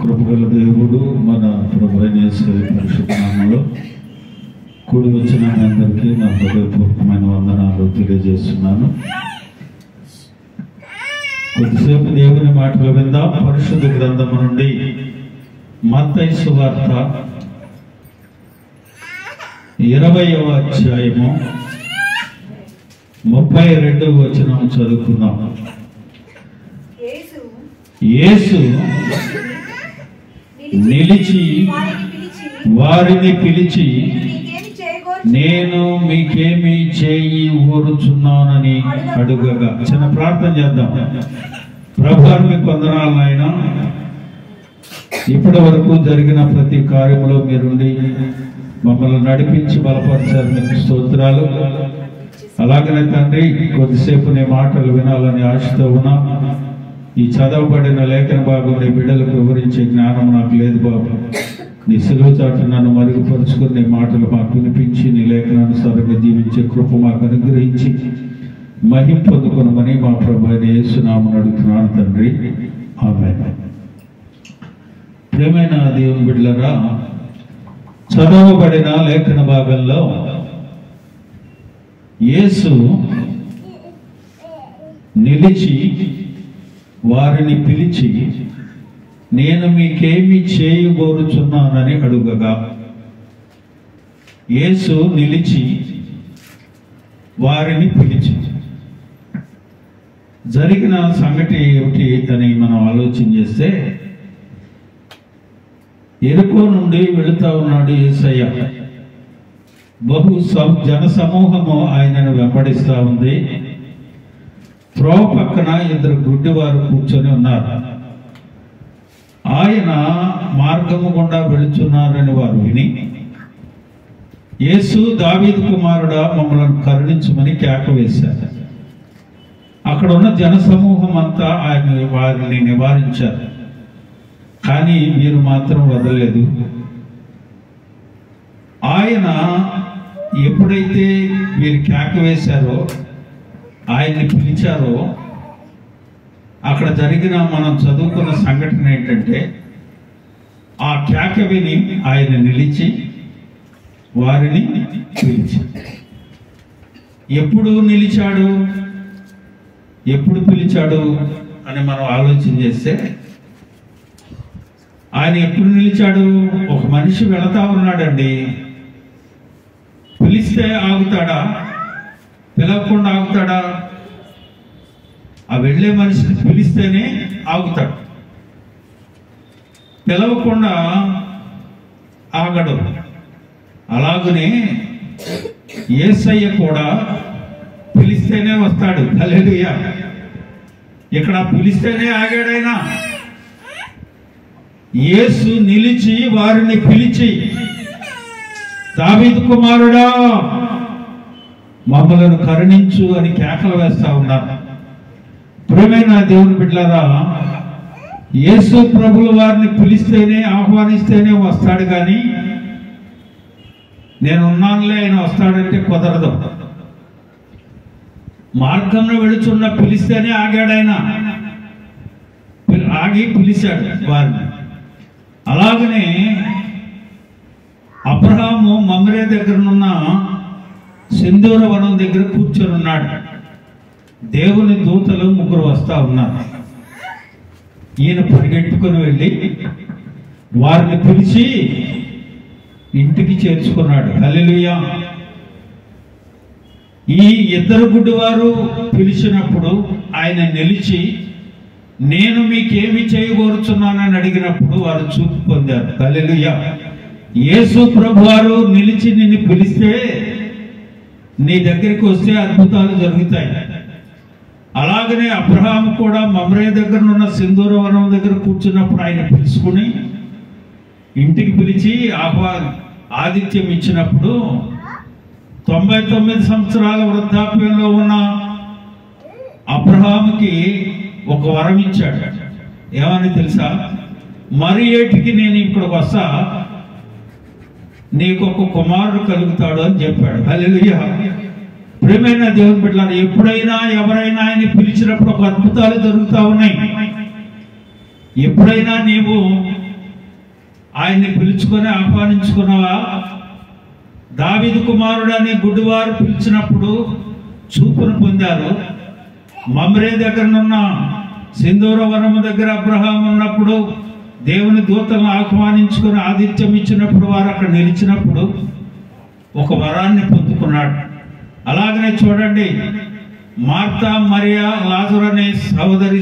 కృపగల దేవుడు మన ప్రభు అయిన యేసు పరిశుద్ధ నామములో కూడి వచ్చిన మీ అందరికీ నా హృదయపూర్వకమైన వందనాలు తెలియజేస్తున్నాను. కొద్దిసేపు దేవుని మాటలు విందాం. పరిశుద్ధ గ్రంథము నుండి మత్తయి సువార్త 20వ అధ్యాయము 32వ వచనం చదువుకుందాం. యేసు నిలిచి వారిని పిలిచి, నేను మీకేమి చేయి ఊరుచున్నానని అడుగగా. చిన్న ప్రార్థన చేద్దాం. ప్రభువా, మీకు వందనాలు నాయనా. ఇప్పటి వరకు జరిగిన ప్రతి కార్యంలో మీరుండి మమ్మల్ని నడిపించి బలపరిచారు, మీకు స్తోత్రాలు. అలాగనే తండ్రి, కొద్దిసేపు నీ మాటలు వినాలని ఆశతో ఉన్నా. ఈ చదవబడిన లేఖన భాగం నీ బిడ్డలకు వివరించే జ్ఞానం నాకు లేదు బాబు. నీ సిలువ చాటు నన్ను మరుగుపరుచుకుని నీ మాటలు మాకు వినిపించి నీ లేఖనానుసారంగా జీవించే కృప మాకు అనుగ్రహించి మహిమ పొందుకొనమని మా ప్రభు అయిన యేసు నామమున అడుగుతున్నాను తండ్రి, ఆమేన్. ప్రియమైన దేవుని బిడ్డలారా, చదవబడిన లేఖన భాగంలో యేసు నిలిచి వారిని పిలిచి, నేను మీకేమి చేయబోరుచున్నానని అడుగగా. యేసు నిలిచి వారిని పిలిచి. జరిగిన సంగతి ఏమిటి అని మనం ఆలోచన చేస్తే, ఎరుకో నుండి వెళుతా ఉన్నాడు యేసయ్య. బహు జన సమూహము ఆయనను వెంబడిస్తూ ఉంది. త్రోవ పక్కన ఇద్దరు గుడ్డివారు కూర్చొని ఉన్నారు. ఆయన మార్గము గుండా వెళుచున్నారని వారు విని, యేసు, దావీదు కుమారుడా, మమ్మల్ని కరుణించమని కేక వేశారు. అక్కడ ఉన్న జనసమూహం అంతా వారిని నివారించారు. కానీ వీరు మాత్రం వదలలేదు. ఆయన ఎప్పుడైతే వీరు కేక వేశారో, ఆయన్ని పిలిచారో, అక్కడ జరిగిన మనం చదువుకున్న సంఘటన ఏంటంటే, ఆ కేక విని ఆయన నిలిచి వారిని పిలిచి. ఎప్పుడు నిలిచాడు, ఎప్పుడు పిలిచాడు అని మనం ఆలోచన చేస్తే, ఆయన ఎప్పుడు నిలిచాడు? ఒక మనిషి వెళతా ఉన్నాడండి, పిలిస్తే ఆగుతాడా? పిలవకుండా ఆగుతాడా? ఆ వెళ్ళే మనిషిని పిలిస్తేనే ఆగుతాడు, పిలవకుండా ఆగడు. అలాగనే యేసయ్య కూడా పిలిస్తేనే వస్తాడు. హల్లెలూయా. ఇక్కడ పిలిస్తేనే ఆగాడైనా. యేసు నిలిచి వారిని పిలిచి, దావీదు కుమారుడా, మమ్మలను కరుణించు అని కేకలు వేస్తా ఉన్నారు. ప్రియమైన దేవుని బిడ్డలారా, యేసు ప్రభులు వారిని పిలిస్తేనే, ఆహ్వానిస్తేనే వస్తాడు. కానీ నేను ఉన్నానులే ఆయన వస్తాడంటే కుదరదు. మార్గంలో వెళుచున్న పిలిస్తేనే ఆగాడు ఆయన. ఆగి పిలిచాడు వారిని. అలాగనే అబ్రహాము మమ్రే దగ్గరనున్న సింధూర వనం దగ్గర కూర్చొని ఉన్నాడు. దేవుని దూతలు ముగ్గురు వస్తా ఉన్నారు. ఈయన పరిగెట్టుకుని వెళ్ళి వారిని పిలిచి ఇంటికి చేర్చుకున్నాడు. హల్లెలూయా. ఈ ఇద్దరు గుడ్డివారు పిలిచినప్పుడు ఆయన నిలిచి, నేను మీకేమి చేయబోరుచున్నానని అడిగినప్పుడు వారు చూపు పొందారు. హల్లెలూయా. యేసు ప్రభువారు నిలిచి నిన్ను పిలిస్తే, నీ దగ్గరికి వస్తే అద్భుతాలు జరుగుతాయి. అలాగనే అబ్రహాము కూడా మమ్రే దగ్గర ఉన్న సింధూర వనం దగ్గర కూర్చున్నప్పుడు ఆయన పిలుచుకుని ఇంటికి పిలిచి ఆతిథ్యం ఇచ్చినప్పుడు 99 సంవత్సరాల వృద్ధాప్యంలో ఉన్న అబ్రహాముకి ఒక వరం ఇచ్చాడు. ఏమని తెలుసా? మరి ఏటికి నేను ఇక్కడికి వస్తా, నీకు ఒక కుమారుడు కలుగుతాడు అని చెప్పాడు. హల్లెలూయా. ప్రియమైన దేవుని బిడ్డలారా, ఎప్పుడైనా ఎవరైనా ఆయన పిలిచినప్పుడు ఒక అద్భుతాలు జరుగుతూ ఉన్నాయి. ఎప్పుడైనా నీవు ఆయన్ని పిలుచుకొని ఆహ్వానించుకున్నావా? దావీదు కుమారుడు అని గుడ్డివారు పిలిచినప్పుడు చూపును పొందారు. మమ్రే దగ్గరనున్న సింధూర వనము దగ్గర అబ్రహాం ఉన్నప్పుడు దేవుని దూతలను ఆహ్వానించుకుని ఆతిథ్యం ఇచ్చినప్పుడు వారు అక్కడ నిలిచినప్పుడు ఒక వరాన్ని పొందుకున్నాడు. అలాగనే చూడండి, మార్తా, మరియా, లాజరు అనే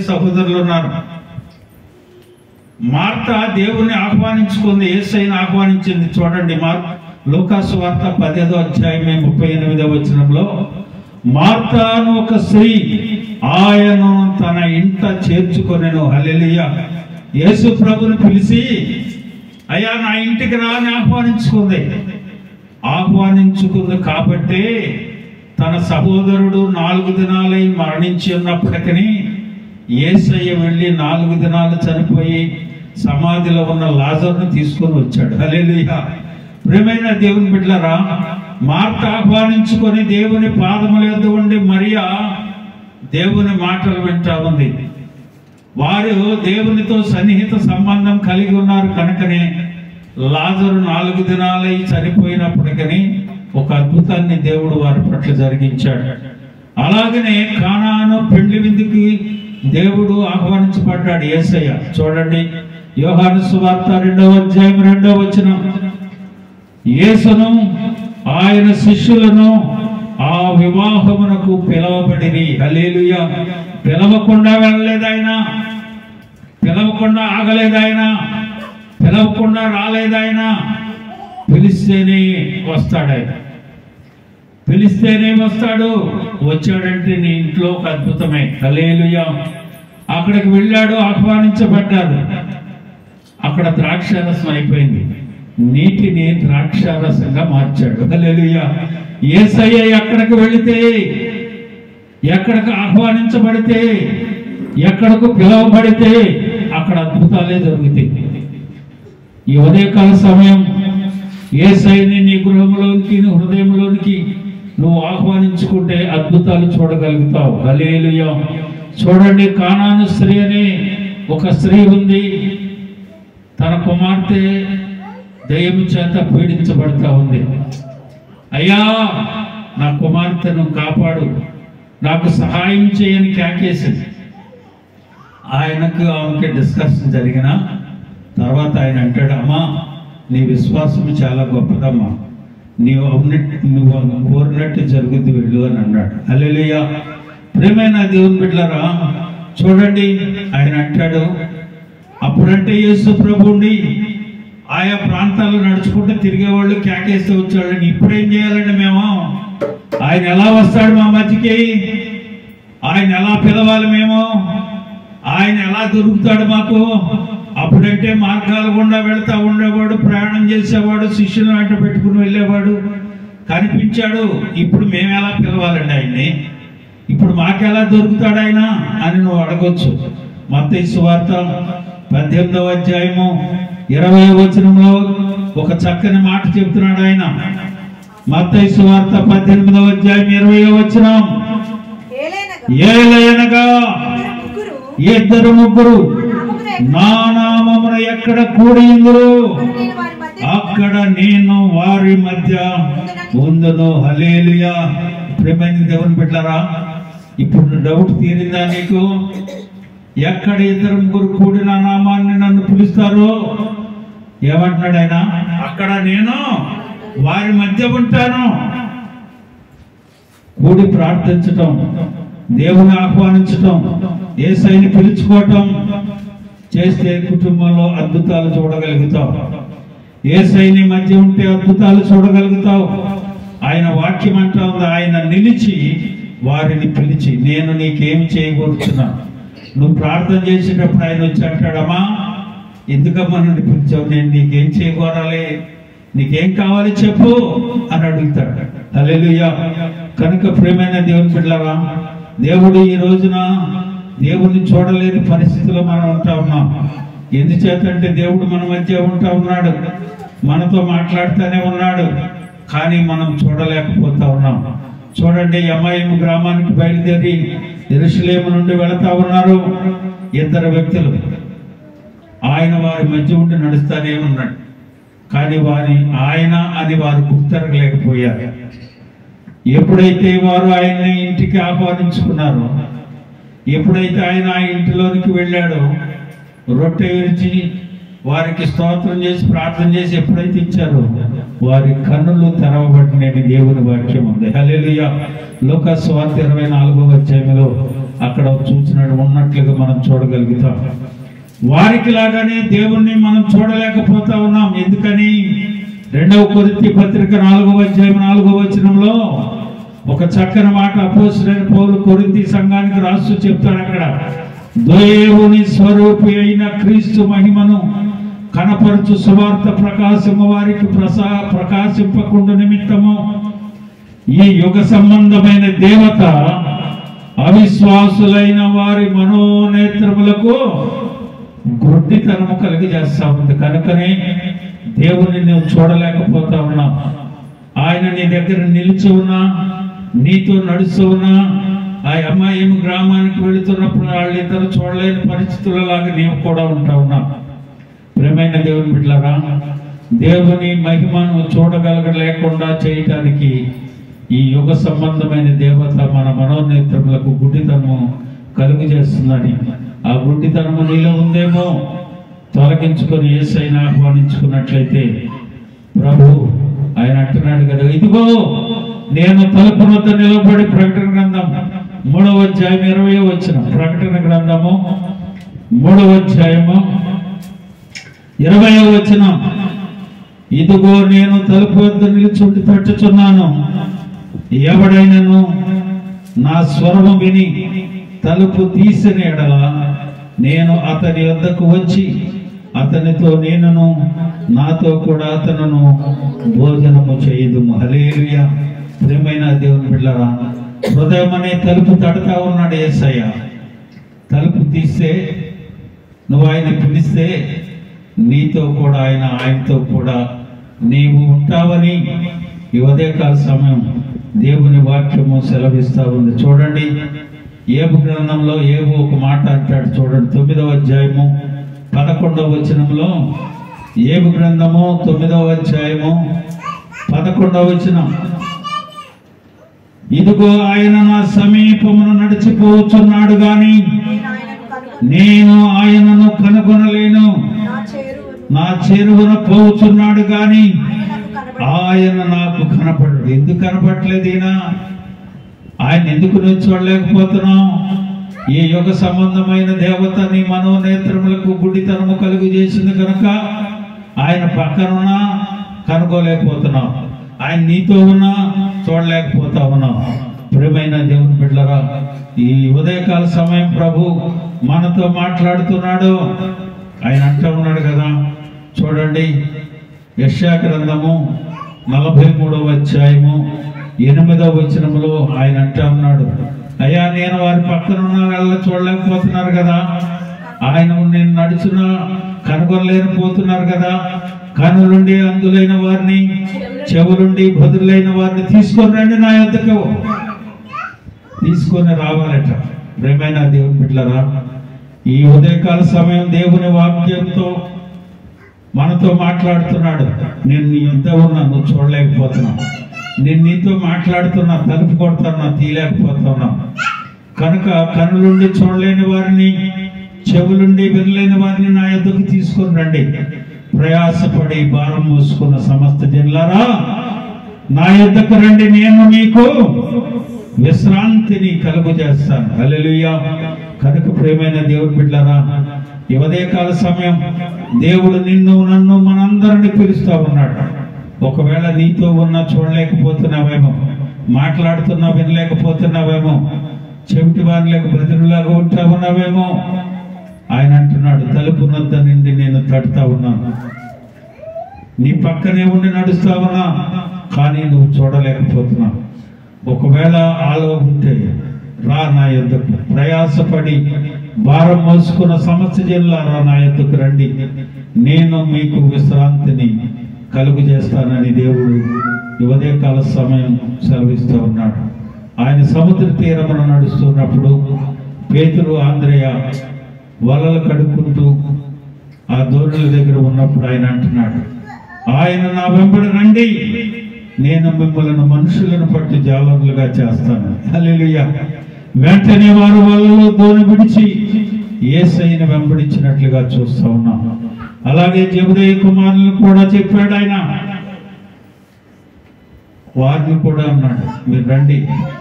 సహోదరులు ఉన్నారు. మార్తా దేవుని ఆహ్వానించుకుంది, యేసయ్యను ఆహ్వానించింది. చూడండి, లూకాసు వార్త 10వ అధ్యాయం 38వ వచనంలో, మార్తా అను ఒక స్త్రీ ఆయనను తన ఇంట చేర్చుకొనెను. హల్లెలూయా. యేసు ప్రభుని పిలిచి, అయ్యా నా ఇంటికి రా అని ఆహ్వానించుకుంది కాబట్టి తన సహోదరుడు 4 దినాలై మరణించి ఉన్నప్పటికీ యేసయ్య వెళ్ళి 4 దినాలు చనిపోయి సమాధిలో ఉన్న లాజరును తీసుకొని వచ్చాడు. హల్లెలూయా. ప్రియమైన దేవుని బిడ్డలారా, మార్త ఆహ్వానించుకొని దేవుని పాదముల యొద్ద ఉండి మరియా దేవుని మాటలు వింటా ఉంది. వారు దేవునితో సన్నిహిత సంబంధం కలిగి ఉన్నారు కనుకనే లాజరు 4 దినాలై చనిపోయినప్పటికీ ఒక అద్భుతాన్ని దేవుడు వారి పట్ల జరిగించాడు. అలాగనే కానాను పెండ్లి విందుకి దేవుడు ఆహ్వానించబడ్డాడు యేసయ్య. చూడండి, యోహాను సువార్త 2వ అధ్యాయం 2వ వచనం, యేసును ఆయన శిష్యులను ఆ వివాహమునకు పిలవబడిరి. హల్లెలూయా. పిలవకుండా వెళ్ళలేదు ఆయన, పిలవకుండా ఆగలేదు ఆయన, పిలవకుండా రాలేదు ఆయన. పిలిస్తేనే వస్తాడు ఆయన, పిలిస్తేనే వస్తాడు. వచ్చాడంటే నీ ఇంట్లో ఒక అద్భుతమే. హల్లెలూయా. అక్కడికి వెళ్ళాడు, ఆహ్వానించబడ్డాడు. అక్కడ ద్రాక్షారసం అయిపోయింది, నీటిని ద్రాక్షారసంగా మార్చాడు. హల్లెలూయా. యేసయ్య ఎక్కడికి వెళితే, ఎక్కడికి ఆహ్వానించబడితే, ఎక్కడకు పిలువబడితే అక్కడ అద్భుతాలే జరుగుతాయి. ఈ ఉదయకాల సమయం యేసయ్యని నీ గృహంలోనికి, నీ హృదయంలోనికి నువ్వు ఆహ్వానించుకుంటే అద్భుతాలు చూడగలుగుతావు. హల్లెలూయా. చూడండి, కానాను స్త్రీ అనే ఒక స్త్రీ ఉంది. తన కుమార్తె దయ్యం చేత పీడించబడతా ఉంది. అయ్యా నా కుమార్తెను కాపాడు, నాకు సహాయం చేయని కేకేసింది. ఆయనకు ఆమెకి డిస్కషన్ జరిగిన తర్వాత ఆయన అంటాడు, అమ్మా నీ విశ్వాసం చాలా గొప్పదమ్మా, నువ్వు కోరినట్టు జరుగుద్ది, వెళ్ళు అని అన్నాడు. హల్లెలూయా. ప్రియమైన దేవుని బిడ్డలారా, చూడండి, ఆయన అంటాడు, అప్పుడంటే యేసు ప్రభువుని ఆయా ప్రాంతాల్లో నడుచుకుంటూ తిరిగేవాళ్ళు కేకేస్తూ వచ్చాడండి. ఇప్పుడేం చేయాలండి మేము? ఆయన ఎలా వస్తాడు మా మధ్యకి? ఆయన ఎలా పిలవాలి మేము? ఆయన ఎలా దొరుకుతాడు మాకు? అప్పుడంటే మార్గాల గుండా వెళ్తా ఉండేవాడు, ప్రయాణం చేసేవాడు, శిష్యులను వెంట పెట్టుకుని వెళ్ళేవాడు, కనిపించాడు. ఇప్పుడు మేము ఎలా పిలవాలండి ఆయన్ని? ఇప్పుడు మాకెలా దొరుకుతాడు ఆయన అని నువ్వు అడగొచ్చు. మత్తయి సువార్త 18వ అధ్యాయము 20వ వచనంలో ఒక చక్కని మాట చెప్తున్నాడు ఆయన. మత్తయి సువార్త 18వ అధ్యాయం 20వ వచనం, ఏలయనగా ఇద్దరు ముగ్గురు నా నామమున ఎక్కడ కూడియుందురు అక్కడ నేను వారి మధ్య ఉందును. హల్లెలూయా. ప్రియమైన దేవుని బిడ్డలారా, ఇప్పుడు డౌట్ తీరిందా నీకు? ఎక్కడ ఇద్దరు ముగ్గురు కూడి నా నామాన్ని నన్ను పిలుస్తారో ఏమంటున్నాడు ఆయన? అక్కడ నేను వారి మధ్య ఉంటాను. కూడి ప్రార్థించటం, దేవుని ఆహ్వానించటం, యేసయ్యని పిలుచుకోవటం చేస్తే కుటుంబంలో అద్భుతాలు చూడగలుగుతావు. యేసయ్యని మధ్య ఉంటే అద్భుతాలు చూడగలుగుతావు. ఆయన వాక్యం అంటా ఉంది, ఆయన నిలిచి వారిని పిలిచి, నేను నీకేమి చేయకూర్చున్నా. నువ్వు ప్రార్థన చేసేటప్పుడు ఆయన వచ్చి అంటాడమ్మా, ఎందుకమ్మా నన్ను పిలిచావు, నేను నీకేం చేయకూరాలి, నీకేం కావాలి చెప్పు అని అడుగుతాడు. హల్లెలూయా. కనుక ప్రియమైన దేవుని బిడ్డలారా, దేవుడు ఈ రోజున దేవుణ్ణి చూడలేని పరిస్థితిలో మనం ఉంటా ఉన్నాం. ఎందుచేతంటే దేవుడు మన మధ్య ఉంటా ఉన్నాడు, మనతో మాట్లాడుతూనే ఉన్నాడు, కానీ మనం చూడలేకపోతా ఉన్నాం. చూడండి, యమాయిము గ్రామానికి బయలుదేరి యెరూషలేము నుండి వెళతా ఉన్నారు ఇద్దరు వ్యక్తులు. ఆయన వారి మధ్య ఉండి నడుస్తానే ఉన్నాడు. కానీ ఆయన అని వారు గుర్తెరగలేకపోయారు. ఎప్పుడైతే వారు ఆయన్ని ఇంటికి ఆహ్వానించుకున్నారో, ఎప్పుడైతే ఆయన ఆ ఇంటిలోనికి వెళ్ళాడో, రొట్టె విరిచి వారికి స్తోత్రం చేసి ప్రార్థన చేసి ఎప్పుడైతే ఇచ్చారో వారి కన్నులు తెరవబడినని దేవుని వాక్యం ఉంది. హల్లెలూయా. లూకాసు సువార్త 24వ అధ్యాయంలో అక్కడ ఉన్నట్లుగా మనం చూడగలుగుతాం. వారికి లాగానే దేవుణ్ణి మనం చూడలేకపోతా ఉన్నాం. ఎందుకని? 2వ కొరింథీ పత్రిక 4వ అధ్యాయం 4వ వచనంలో ఒక చక్కని మాట అపోస్తలుడైన పౌలు కొరింథీ సంఘానికి రాస్తూ చెప్తాడు. అక్కడ దేవుని స్వరూపి అయిన క్రీస్తు మహిమను కనపరచు సువార్త ప్రకాశము వారికి ప్రకాశింపకుండా నిమిత్తము ఈ యుగ సంబంధమైన దేవత అవిశ్వాసులైన వారి మనోనేత్రములకు గుడ్డితనము కలిగజేస్తా ఉంది. కనుకనే దేవుని నువ్వు చూడలేకపోతా ఉన్నావు. ఆయన నీ దగ్గర నిలిచి ఉన్నా, నీతో నడుస్తూ ఉన్నా, ఆ అమ్మాయి గ్రామానికి వెళుతున్నప్పుడు వాళ్ళిద్దరు చూడలేని పరిస్థితులలాగా నీవు కూడా ఉంటా ఉన్నావు. ప్రియమైన దేవుని బిడ్డలారా, దేవుని మహిమను చూడగలగలేకుండా చేయటానికి ఈ యుగ సంబంధమైన దేవత మన మనోనేత్రములకు గుడ్డితనము కలుగు చేస్తుందని, ఆ గుడ్డితనము నీలో ఉందేమో తొలగించుకొని యేసయ్యను ఆహ్వానించుకున్నట్లయితే ప్రభు ఆయన అంటున్నాడు కదా, ఇదిగో నేను తలుపు వద్ద నిలబడి, ప్రకటన గ్రంథం 3వ అధ్యాయం 20వ వచనం, ప్రకటన గ్రంథము 3వ అధ్యాయము 20వ వచనం, ఇదిగో నేను తలుపు వద్ద నిలుచుండి తట్టుచున్నాను, ఎవడైనను నా స్వరము విని తలుపు తీసిన ఎడల నేను అతని వద్దకు వచ్చి అతనితో నేనును నాతో కూడా అతనును భోజనము చేయుదుము. హల్లెలూయా. ప్రియమైన దేవుని బిడ్డలారా, హృదయం అనే తలుపు తడతా ఉన్నాడు యేసయ్య. తలుపు తీస్తే, నువ్వు ఆయన పిలిస్తే నీతో కూడా ఆయనతో కూడా నీవు ఉంటావని ఈ ఉదయకాల సమయం దేవుని వాక్యము సెలవిస్తా ఉంది. చూడండి, ఏబు గ్రంథంలో ఏబు ఒక మాట అంటాడు. చూడండి, 9వ అధ్యాయము 11వ వచనంలో, ఏబు గ్రంథము 9వ అధ్యాయము 11వ వచనం, ఇదిగో ఆయన నా సమీపమును నడిచిపోతున్నాడు గాని నేను ఆయనను కనుగొనలేను, నా చేరువన పోతున్నాడు గాని ఆయన నాకు కనపడడు. ఎందుకు కనపడలేదు? ఆయన ఎందుకు నువ్వు చూడలేకపోతున్నావు? ఈ యుగ సంబంధమైన దేవత నీ మనోనేత్రములకు గుడ్డితనము కలుగు చేసింది కనుక ఆయన పక్కనున్నా కనుగోలేకపోతున్నావు, ఆయన నీతో ఉన్నా చూడలేకపోతా ఉన్నావు. ప్రియమైన దేవుని బిడ్డలారా, ఈ ఉదయకాల సమయం ప్రభు మనతో మాట్లాడుతున్నాడు. ఆయన అంటూ ఉన్నాడు కదా, చూడండి, యెషయా గ్రంథము 43వ అధ్యాయము 8వ వచనములో ఆయన అంటూ ఉన్నాడు, అయ్యా నేను వారి పక్కన ఉన్న వాళ్ళ చూడలేకపోతున్నారు కదా, ఆయన నేను నడుచున్న కనుగొనలేకపోతున్నారు కదా, కనులుండి అందులైన వారిని, చెవులుండి బదులైన వారిని తీసుకొని రండి నా యొద్దకు. తీసుకొని రావాలట. ప్రియమైన దేవుని బిడ్డలారా, ఈ ఉదయకాల సమయం దేవుని వాక్యంతో మనతో మాట్లాడుతున్నాడు. నేను నీ యొద్ద ఉన్నా, నువ్వు చూడలేకపోతున్నావు. నేను నీతో మాట్లాడుతున్నా, తలుపు కొడుతున్నా, తీయలేకపోతున్నా. కనుక కన్నులుండి చూడలేని వారిని, చెవులుండి వినలేని వారిని నా యొద్దకు తీసుకొని రండి. ప్రయాసపడి భారం మోసుకున్న సమస్త జనులారా నా యొద్దకు రండి, నేను మీకు విశ్రాంతిని కలుగు చేస్తాను. హల్లెలూయా. కనుక ప్రియమైన దేవుని బిడ్డలారా, ఈ ఉదయకాల సమయం దేవుడు నిన్ను నన్ను మనందరిని పిలుస్తా ఉన్నాడు. ఒకవేళ నీతో ఉన్నా చూడలేకపోతున్నావేమో, మాట్లాడుతున్నా వినలేకపోతున్నావేమో, చెవిటి వారిలేక బెదిరిలాగా ఉంటా ఉన్నావేమో. ఆయన అంటున్నాడు, తలుపు నొద్ద నుండి నేను తడుతా ఉన్నాను, నీ పక్కనే ఉండి నడుస్తా ఉన్నా, కానీ నువ్వు చూడలేకపోతున్నావు. ఒకవేళ ఆలో ఉంటే రా నా యొద్దకు. ప్రయాసపడి భారం మోసుకున్న సమస్య జనులారా నా యొద్దకు రండి, నేను మీకు విశ్రాంతిని కలుగు చేస్తానని దేవుడు ఈ ఉదయకాల సమయం సెలవిస్తూ ఉన్నాడు. ఆయన సముద్ర తీరమున నడుస్తున్నప్పుడు పేతురు, ఆంద్రేయ వలలు కడుక్కుంటూ ఆ ధోరణుల దగ్గర ఉన్నప్పుడు ఆయన అంటున్నాడు, ఆయన నా వెంబడి రండి, నేను మిమ్మల్ని మనుషులను పట్టి జాలరులుగా చేస్తాను. హల్లెలూయా. వెంటనే వారు వాళ్ళలో ధోని విడిచి యేసయ్యను వెంబడించినట్లుగా చూస్తా ఉన్నాం. అలాగే జెబెదయి కుమారులు కూడా చెప్పాడు ఆయన, వారిని కూడా అన్నాడు, మీరు రండి,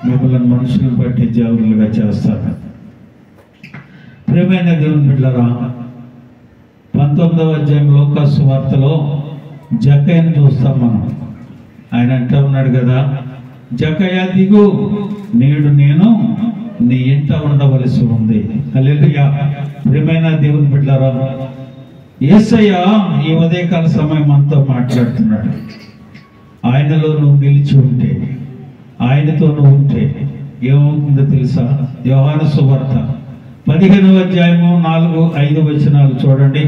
మిమ్మల్ని మనుషులను బట్టి జాలరులుగా చేస్తాను. ప్రియమైన దేవుని బిడ్డలారా, 19వ అధ్యాయం లూకాసు వార్తలో జక్కయ్యను చూస్తాం మనం. ఆయన అంటూ ఉన్నాడు కదా, జక్కయ్య దిగు, నేడు నేను నీ ఇంట ఉండవలసి ఉంది. హల్లెలూయా. ప్రియమైన దేవుని బిడ్డలారా, యేసయ్య ఈ ఉదయకాల సమయం మనతో మాట్లాడుతున్నాడు. ఆయనలో నువ్వు నిలిచి ఉంటే, ఆయనతో నువ్వు ఉంటే ఏమవుతుందో తెలుసా? యోహాను సువార్త 15వ అధ్యాయము 4-5 వచనాలు చూడండి.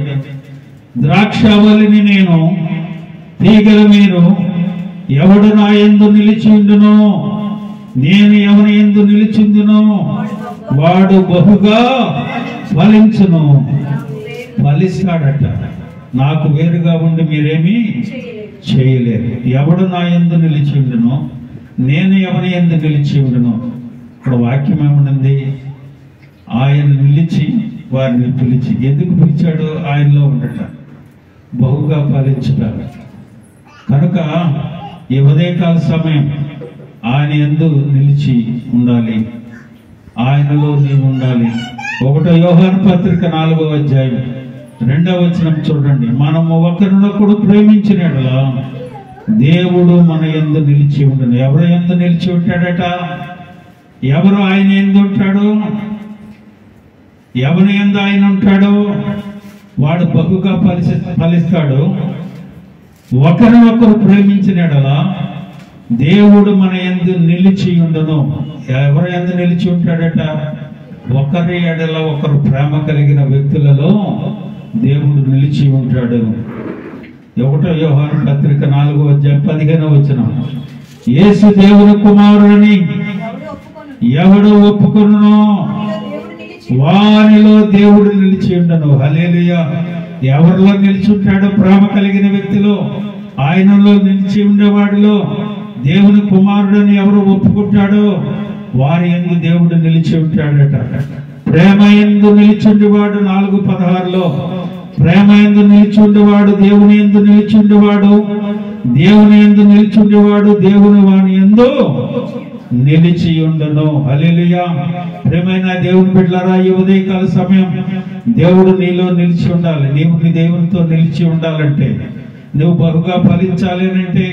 ద్రాక్షావల్లిని నేను, తీగలు మీరు, ఎవడు నా యందు నిలిచి ఉండునో, నేను ఎవరి యందు నిలిచిందునో వాడు బహుగా ఫలించును. ఫలిస్తాడట. నాకు వేరుగా ఉండి మీరేమీ చేయలేరు. ఎవడు నా యందు నిలిచి ఉండునో, నేను ఎవరి యందు నిలిచి ఉండునో. ఇక్కడ వాక్యం ఏమనుంది? ఆయన నిలిచి వారిని పిలిచి. ఎందుకు పిలిచాడు? ఆయనలో ఉండట, బహుగా ఫలించుతాడు. కనుక ఈ ఉదయకాల సమయం ఆయన యందు నిలిచి ఉండాలి, ఆయనలో నీవు ఉండాలి. 1 యోహాను పత్రిక 4వ అధ్యాయం 2వ వచనం చూడండి. మనము ఒకరినొకడు ప్రేమించిన యెడల దేవుడు మన యందు నిలిచి ఉండును. ఎవరు యందు నిలిచి ఉంటాడట? ఎవరు ఆయన యందు ఉంటాడు? ఎవరి యందు ఆయన ఉంటాడు? వాడు బహుగా ఫలిస్తాడు. ఒకరినొకరు ప్రేమించిన యెడల దేవుడు మన యందు నిలిచి ఉండును. ఎవరి యందు నిలిచి ఉంటాడట? ఒకరి ఎడల ఒకరు ప్రేమ కలిగిన వ్యక్తులలో దేవుడు నిలిచి ఉంటాడు. 1 యోహాను పత్రిక 4వ అధ్యాయం 15వ వచనం. యేసు దేవుని కుమారుడని ఎవడు ఒప్పుకొనునో వానిలో దేవుడు నిలిచి ఉండను. హల్లెలూయా. ఎవరిలో నిలిచి ఉంటాడో? ప్రేమ కలిగిన వ్యక్తిలో, ఆయనలో నిలిచి ఉండేవాడిలో దేవుని కుమారుడని ఎవరు ఒప్పుకుంటాడో వారి యందు దేవుడు నిలిచి ఉంటాడట. ప్రేమ యందు నిలిచి ఉండేవాడు 4:16లో, ప్రేమ యందు నిలిచి ఉండేవాడు దేవుని యందు నిలిచి ఉండేవాడు, దేవుని యందు నిలిచి ఉండేవాడు దేవుని వాని యందు నిలిచి ఉండను. హల్లెలూయా. ప్రియమైన దేవుని బిడ్డలారా, ఈ ఉదయకాల సమయం దేవుడు నీలో నిలిచి ఉండాలి. నీవు నీ దేవునితో నిలిచి ఉండాలంటే, నువ్వు బహుగా ఫలించాలి అంటే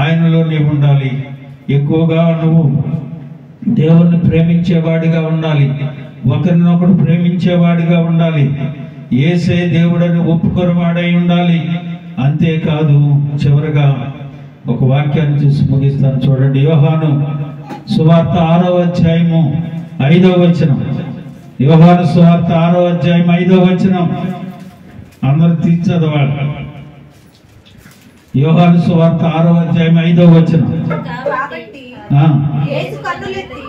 ఆయనలో నీవు ఉండాలి. ఎక్కువగా నువ్వు దేవుణ్ణి ప్రేమించేవాడిగా ఉండాలి, ఒకరినొకడు ప్రేమించేవాడిగా ఉండాలి, యేసే దేవుడని ఒప్పుకొనివాడై ఉండాలి. అంతేకాదు, చివరిగా ఒక వాక్యాన్ని చూసి ముగిస్తాను చూడండి. యోహాను సువార్త 6వ అధ్యాయము 5వ వచనం. యోహాను సువార్త 6వ అధ్యాయం 5వ వచనం. అందరూ తీర్చదవాడు. యోహాను సువార్త 6వ అధ్యాయం 5వ వచనం. కాబట్టి యేసు కన్నులెత్తి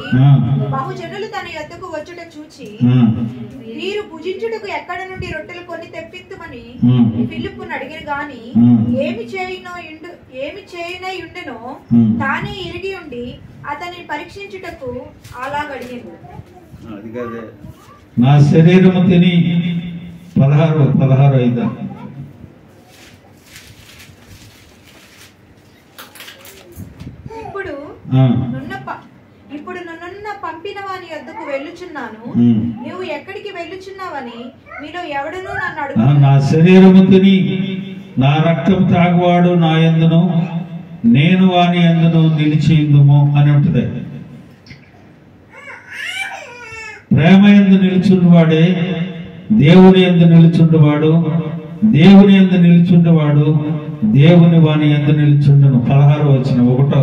బహుజనులు తన యొద్దకు వచ్చుట చూచి, వీరు భుజించుటకు ఎక్కడ నుండి రొట్టెలు కొన్ని తెప్పిద్దుమని ఫిలిప్పును అడిగిన గాని, ఏమి చేయునై ఉండునో తానే ఇరిగి ఉండి అతన్ని పరీక్షించుటకు అలాగడిగాను. నా శరీరము తిని 16:5. ఇప్పుడు నన్ను పంపిన వాని యొద్దకు వెళ్ళుచున్నాను, నువ్వు ఎక్కడికి వెళ్ళుచున్నావని మీలో ఎవడునూ నన్ను అడుగు. నా శరీరము తిని నా రక్తం తాగువాడు నా యందును, నేను వాని యందును నిలిచి ఉందుము అని ఉంటుంది. ప్రేమ యందు నిలుచుండువాడే దేవుని యందు నిలుచుండువాడు, దేవుని యందు నిలుచుండువాడు దేవుని వాని యందు నిలుచుండును. 16వ వచనం. 1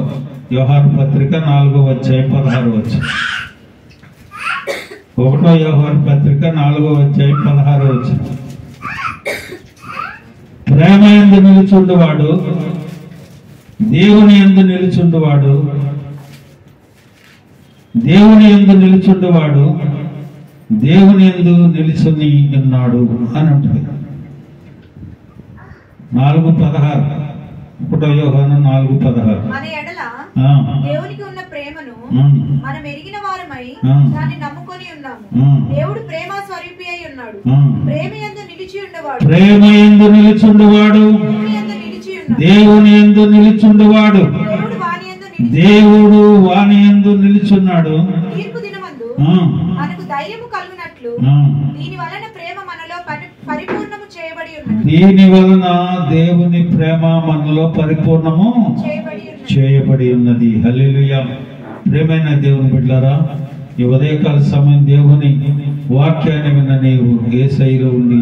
యోహాను పత్రిక 4వ అధ్యాయం 16వ వచనం. 1 యోహాను పత్రిక 4వ అధ్యాయం 16వ వచనం. ప్రేమ యందు నిలుచుండువాడు దేవుని యందు నిలుచుండువాడు, దేవుని యందు నిలుచుండువాడు దేవుని యందు నిలుచుని ఉన్నాడు అని ఉంటుంది. 4:16. 1 యోహాను 4:16. మన ఎడల దేవునికి ఉన్న ప్రేమను మనం ఎరిగిన వారమై దాన్ని నమ్ముకొని ఉన్నాము. దేవుడు ప్రేమ స్వరూపి అయి ఉన్నాడు. ప్రేమయందు నిలిచి ఉండేవాడు దేవుని యందు నిలిచుండువాడు. దేవుడు వాని యందు నిలిచున్నాడు. తీర్పు దినమందు మనకు ధైర్యము కలుగునట్లు దీని వలన ప్రేమ మనలో పరిపూర్ణము చేయబడి ఉన్నది. దీని వలన దేవుని ప్రేమ మనలో పరిపూర్ణము చేయబడి ఉన్నది. హల్లెలూయా. ప్రేమైన దేవుని బిడ్డలారా, ఈ ఉదయకాల సమయం దేవుని వాక్యాన్ని విన్న నీవు యేసయ్యలో ఉండి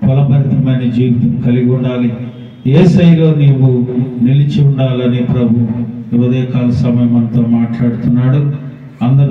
ఫలభరితమైన జీవితం కలిగి ఉండాలి. యేసయ్యలో నీవు నిలిచి ఉండాలని ప్రభు ఈ ఉదయకాల సమయం అంతా మాట్లాడుతున్నాడు. అందరూ